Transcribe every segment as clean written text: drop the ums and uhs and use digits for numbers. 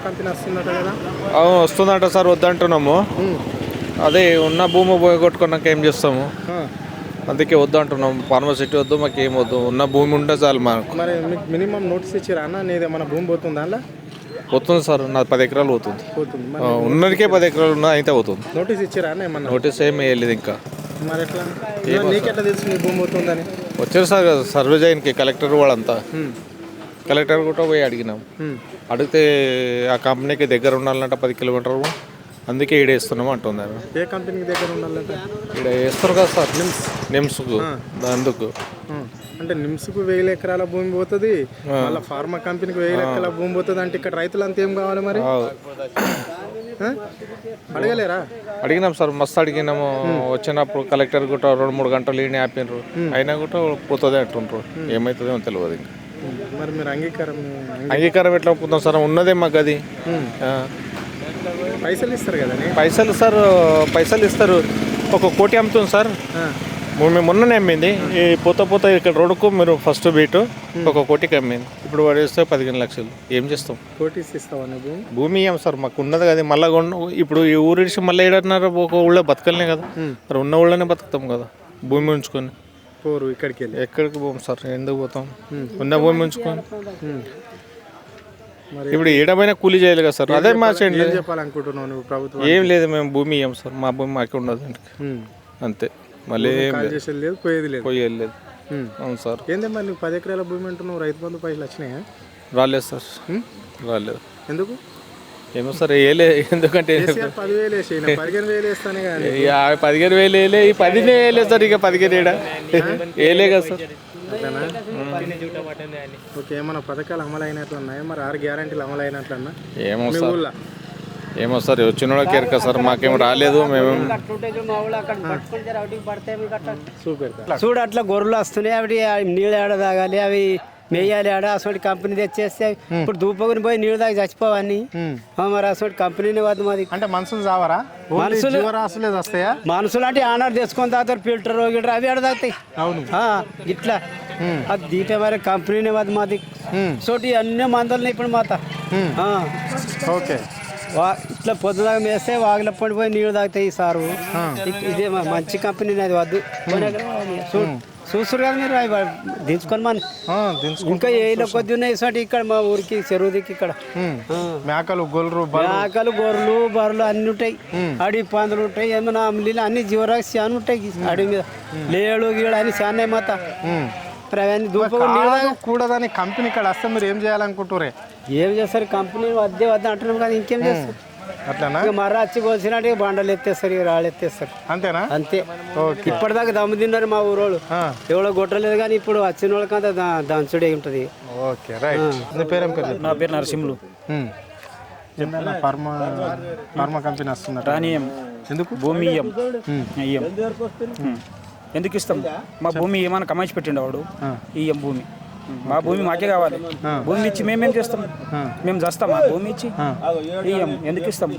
Company వస్తుందట కదా? వస్తుందట సార్, వద్దంటున్నాము. అదే ఉన్న భూమి పోగొట్టుకున్నాక ఏం చేస్తాము, అందుకే వద్దు అంటున్నాం. ఫార్మసిటీ వద్దు, మాకు ఏం వద్దు, ఉన్న భూమి ఉంటే చాలు మాకు. మరి మీకు మినిమం నోటీస్ ఇచ్చిరా అన్న? నీదేమన్నా భూమి పోతుందా అలా? పోతుంది సార్, నాది 10 ఎకరాలు పోతుంది. ఉన్నదికే 10 ఎకరాలు ఉన్నా అయితే పోతుంది. నోటీస్ ఇచ్చిరా అన్న ఏమన్నా? నోటీస్ ఏమి వేయలేదు ఇంకా. మరి ఎట్లా నీకెట్లా తెలుసు నీ భూమి పోతుందని? వచ్చారు సార్ సర్వే చేయడానికి కలెక్టర్ వాళ్ళంతా. కలెక్టర్ కూడా పోయి అడిగినాం. అడిగితే ఆ కంపెనీకి దగ్గర ఉండాలంట 10 కిలోమీటర్లు, అందుకే ఈడ వేస్తున్నాము అంటున్నారు. ఏ కంపెనీకి దగ్గర ఉండాలంటే? ఈడ వేస్తారు కదా సార్, నిమ్స్కు. అందుకు అంటే నిమ్స్కు 1000 ఎకరాల భూమి పోతుంది, మళ్ళీ ఫార్మా కంపెనీకి 1000 ఎకరాల భూమి పోతుంది అంటే ఇక్కడ రైతులంతా ఏం కావాలి మరి? అడగలేరా? అడిగినాం సార్, మస్తు అడిగినాము. వచ్చినప్పుడు కలెక్టర్ కూడా 2-3 గంటలు ఈయన ఆపినారు, అయినా కూడా పోతుంది అంటుండ్రు. ఏమవుతుందో తెలియదు ఇంకా. మరి మీరు అంగీకారం ఎట్లా ఒప్పుకుందాం సార్, ఉన్నదే మాకు అది. పైసలు ఇస్తారు కదా? పైసలు ఇస్తారు. 1 కోటి అమ్ముతుంది సార్ మేము మొన్ననే అమ్మింది. ఈ పోతా ఇక్కడ రోడ్డుకు మీరు ఫస్ట్ బీటు 1 కోటికి అమ్మింది. ఇప్పుడు పడేస్తే 15 లక్షలు. ఏం చేస్తాం? కోటీస్ ఇస్తావా? భూమి ఇవ్వం సార్, మాకు ఉన్నది కదా. మళ్ళీ ఇప్పుడు ఈ ఊరిడిచి మళ్ళీ ఏడన్నారు, ఒక ఊళ్ళో బతకలనే కదా. మరి ఉన్న ఊళ్ళోనే బతుకుతాం కదా, భూమి ఉంచుకొని. ఎక్కడికి పోం సార్, ఎందుకు పోతాం? ఉన్న భూమి ఉంచుకొని. ఇప్పుడు ఏడమైనా కూలీ చేయాలి కదా సార్. అదే మా చెప్పాలనుకుంటున్నాను ప్రభుత్వం. ఏం లేదు, మేము భూమి ఇవ్వం సార్, మా భూమి మాకే ఉండదు అంతే. మళ్ళీ పోయేది లేదు. అవును సార్. ఏంది మరి నువ్వు 10 ఎకరాల భూమి అంటున్నావు, రైతు బంధు పైసలు వచ్చినాయా? రాలేదు సార్, రాలేదు. ఎందుకు? ఏమో సార్, వేయలే. ఎందుకంటే 10,000 వేసేయ్, 15,000 వేస్తానే కానీ. 15,000 వేయలే, ఈ 10 వేయలేదు సార్. ఇక 15 వేయలే కదా సార్. ఓకే, ఏమన్నా పథకాలు అమలు అయినట్లున్నాయా మరి? 6 గ్యారెంటీలు అమలు అయినట్లన్నా? ఏమో సార్, వచ్చిన వాళ్ళకి ఎరక సార్, మాకేం రాలేదు. మేము చూడు అట్లా గొర్రెలు వస్తున్నాయి, అవి నీళ్ళు ఏడ తాగాలి, అవి మేయాలి ఆడ. అసలు కంపెనీ తెచ్చేస్తే ఇప్పుడు దూపకుని పోయి నీళ్ళు తాగి చచ్చిపోవని. మరి అసలు కంపెనీని వద్దు మాది. అంటే మనుషులు చావరా? మనుషులు అంటే ఆనాడు తెచ్చుకొని తాగుతారు, ఫిల్టర్ గిల్టర్ అవి ఆడ తాగుతాయి. అవును, ఇట్లా అది దీటే మరి కంపెనీని వద్దు మాది. చోటి అన్ని మందులు ఇప్పుడు మాత. ఓకే, ఇట్లా పొద్దుదాకా వేస్తే వాగిల పడిపోయి నీళ్ళు తాగుతాయి సారు. ఇదే మంచి కంపెనీ అది వద్దు. చూస్తారు కదా మీరు, అవి దించుకొని మన ఇంకా ఏలో కొద్ది ఉన్నాయి సార్. ఇక్కడ మా ఊరికి చెరువు దిక్కు ఇక్కడ మేకలు గొర్రెలు బర్రెలు అన్ని ఉంటాయి. అడవి పందులు ఉంటాయి, ఏమైనా అమ్లీలు అన్ని జీవరాశి చాలా ఉంటాయి అడవి మీద. లేడు గీడు అని చాలా మాత. కూడదని కంపెనీ ఇక్కడ వస్తే మీరు ఏం చేయాలనుకుంటారే? ఏం చేస్తారు? కంపెనీ వద్దే అంటున్నాం కదా, ఇంకేం చేస్తారు? అట్లా మర్ర వచ్చి కోసినట్టు బండలు ఎత్తేస్తారు, రాళ్ళు ఎత్తేస్తారు. అంతేనా? అంతే. ఇప్పటిదాకా దమ్ము తిన్నారు మా ఊరోళ్ళు, ఎవడో కొట్టలేదు. కానీ ఇప్పుడు వచ్చిన వాళ్ళకంతా దంచుడే ఉంటుంది. Okay, right. నా పేరు నరసింహులు. ఫార్మా కంపెనీ వస్తున్నారు. రానియం. ఎందుకు? భూమి ఇయ్యం. ఎందుకు ఇస్తాం? మా భూమి ఏమైనా కమాయించి పెట్టిండు వాడు. ఇయ్యం భూమి, మా భూమి మాకే కావాలి. భూమి ఇచ్చి మేమేం చేస్తాం? మేము చేస్తాం మా భూమి ఇచ్చి? ఇయ్యం. ఎందుకు ఇస్తాం?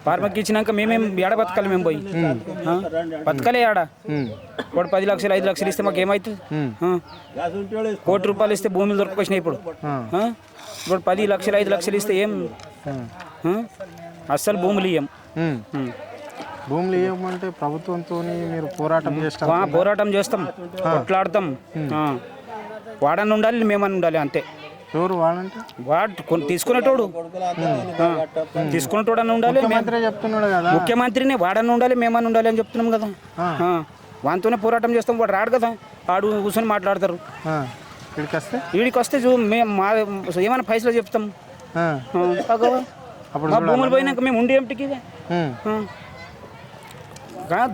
ఫార్మర్కి ఇచ్చినాక మేమేం ఏడ బతకాలి? మేము పోయి బతకలే ఆడ. వాడు 10 లక్షలు 5 లక్షలు ఇస్తే మాకు ఏమవుతుంది? 1 కోటి రూపాయలు ఇస్తే భూములు దొరికొచ్చినాయి ఇప్పుడు. ఇప్పుడు 10 లక్షలు 5 లక్షలు ఇస్తే ఏం? అస్సలు భూములు ఇయ్యం. భూములు ఇవ్వమంటే ప్రభుత్వంతో మీరు పోరాటం చేస్తాం, కొట్లాడతాం. వాడని ఉండాలి, మేమని ఉండాలి, అంతే. ఎవరు వాడంటే? వాడు తీసుకునేటోడు అని ఉండాలి. చెప్తున్నాడు కదా, ముఖ్యమంత్రిని వాడని ఉండాలి, మేమని ఉండాలి అని చెప్తున్నాం కదా. వానితోనే పోరాటం చేస్తాం. వాడు రాడు కదా, ఆడు కూర్చొని మాట్లాడతారు. వీడికి వస్తే మా ఏమైనా పైసలు చెప్తాం. మా భూములు పోయినాక మేము ఉండి ఏమిటికి?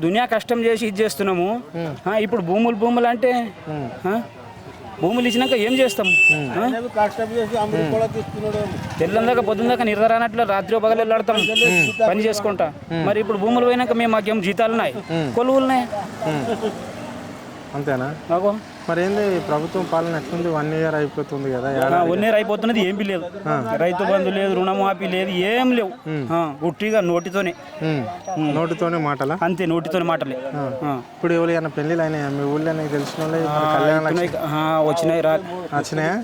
దునియా కష్టం చేసి ఇది చేస్తున్నాము. ఇప్పుడు భూములు అంటే భూములు ఇచ్చినాక ఏం చేస్తాం? తెల్లందాకా పొద్దుందాకా నిర్ధారణట్లు రాత్రి పగలు వెళ్ళాడతాం పని చేసుకుంటా. మరి ఇప్పుడు భూములు పోయినాక మాకేం జీతాలు ఉన్నాయి, కొలువులున్నాయి. అంతేనా? మరి ఏంది ప్రభుత్వం పాలన ఎట్లుంది? 1 year అయిపోతుంది కదా, ఉన్నేరు అయిపోతున్నది, ఏమీ లేదు. రైతు బంధు లేదు, రుణమాఫీ లేదు, ఏం లేవు. ఉట్టిగా నోటితోనే నోటితోనే మాటలా? అంతే, నోటితోనే మాటలే. ఇప్పుడు ఎవరైనా పెళ్ళిళ్ళు అయినాయా మీ ఊళ్ళో? నీకు తెలిసిన వాళ్ళే కళ్యాణ వచ్చినాయి రా వచ్చినాయా?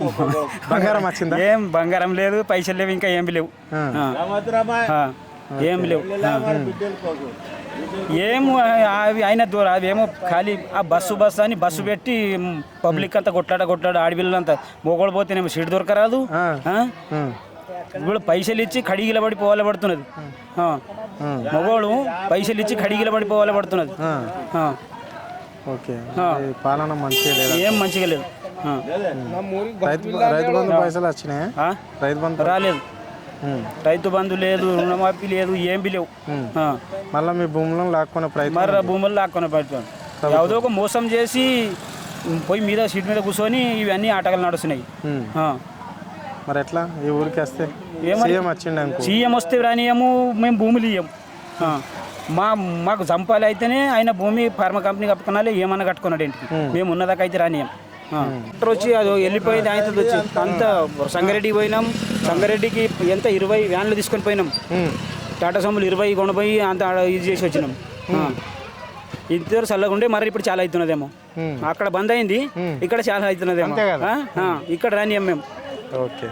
బంగారం వచ్చిందా? ఏం బంగారం లేదు, పైసలు లేవు, ఇంకా ఏమి లేవు. ఏం లేవు. ఏమో అవి అయిన దూరం అవేమో ఖాళీ ఆ బస్సు అని బస్సు పెట్టి పబ్లిక్ అంతా కొట్లాడ ఆడపిల్లలంతా మొగోళ్ళు పోతేనేమో సీట్ దొరకరాదు. ఇప్పుడు పైసలు ఇచ్చి కడిగిల పడి పోవాలి పడుతున్నది. మగోళ్ళు పైసలు ఇచ్చి కడిగిల పడి పోవాలి పడుతున్నది. ఓకే, పాలన మంచిగా లేదు, ఏం మంచిగా లేదు. రైతు బంధు పైసలు వచ్చినాయా? రైతు బంధు రాలేదు, రైతు బంధు లేదు, రుణమాఫీ లేదు, ఏమి లేవు. మళ్ళీ మీ భూములను లాక్కునే ప్రయత్నం, మర్ర భూములు లాక్కునే ప్రయత్నం, ಯಾವುదో ఒక మోసం చేసి పోయి మీద సీట్ మీద కూర్చొని ఇవన్నీ ఆటలు నడుస్తున్నాయి. మరి ఎట్లా ఈ ఊరికి వస్తే? సీఎం వచ్చిండు అనుకో, సీఎం వస్తే రానియము, మేము భూములు ఇయ్యము. మాకు చంపాలి అయితేనే ఆయన భూమి ఫార్మా కంపెనీ కట్టుకున్నాలి, ఏమన్నా కట్టుకున్నాడు ఏంటి, మేము ఉన్నదాకా అయితే రానియం. వచ్చి అది వెళ్ళిపోయింది, ఆయన వచ్చి అంత సంగారెడ్డికి పోయినాం. సంగారెడ్డికి ఎంత 20 వ్యాన్లు తీసుకొని పోయినాం. టాటా సమ్ములు 20 కొనపోయి అంత ఇది చేసి వచ్చినాం. ఇంత చల్లగుండే మరి ఇప్పుడు చాలా అవుతున్నదేమో. అక్కడ బంద్ అయింది, ఇక్కడ చాలా అవుతున్నదేమో. ఇక్కడ రానియం మేము. ఓకే.